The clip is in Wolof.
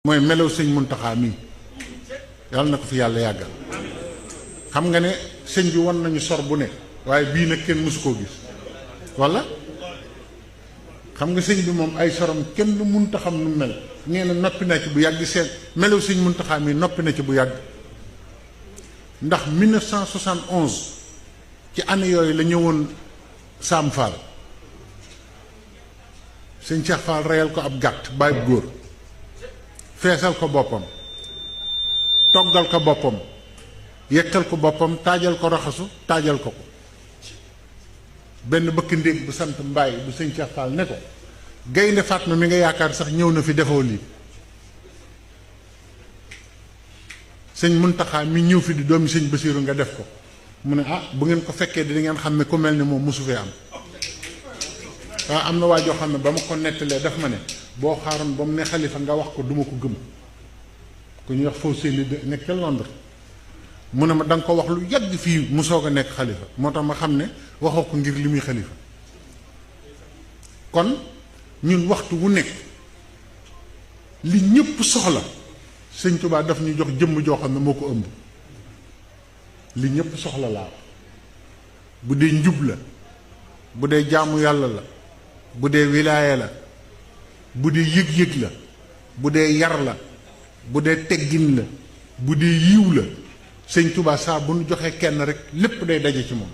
mooy melaw sëñ Muntaxa mii yàlla na ko fi yàlla yàggal. xam nga ne sëñ bi won nañu sor bu ne waaye bii nag kenn mësu koo gis walla xam nga sëñ bi moom ay sorom kenn du munta xam nu mel nee na noppi na ci bu yàgg seen melaw sëñ Muntaxa mii noppi na ci bu yàgg ndax 1971 ci année yooyu la ñëwoon Saam Fall sëñ Cheikh Fall reyal ko ab gàtt bàyyi góor feesal ko boppam toggal ko boppam yekkal ko boppam taajal ko raxasu taajal ko ko benn bëkk ndéeg bu sant mbaay bu sëñ Cheikh Fall ne ko gaynde Fatma mi nga yaakaar sax ñëw na fi defoo lii sëñ Muntaxa mi ñëw fi di doomi sëñ Basiiru nga def ko mu ne ah bu ngeen ko fekkee di ngeen xam ne ku mel ni moom mosu fee am waaw am na waa joo xam ne ba ma ko nettalee daf ma ne boo xaaroon ba mu ne xalifa nga wax ko duma ko gëm ku ñuy wax foofu seeni nekk ca Londres mu ne ma da nga ko wax lu yàgg fii mu soog a nekk xalifa moo tax ma xam ne waxoo ko ngir li muy xalifa kon ñun waxtu wu nekk li ñëpp soxla sëñ Tuubaa daf ñu jox jëmm joo xam ne moo ko ëmb li ñëpp soxla laa bu dee njub la bu dee jaamu yàlla la bu dee wilaaya la bu dee yëg-yëg la bu dee yar la bu dee teggin la bu dee yiw la sëñ Tuubaa saa bu nu joxee kenn rek lépp day daje ci moom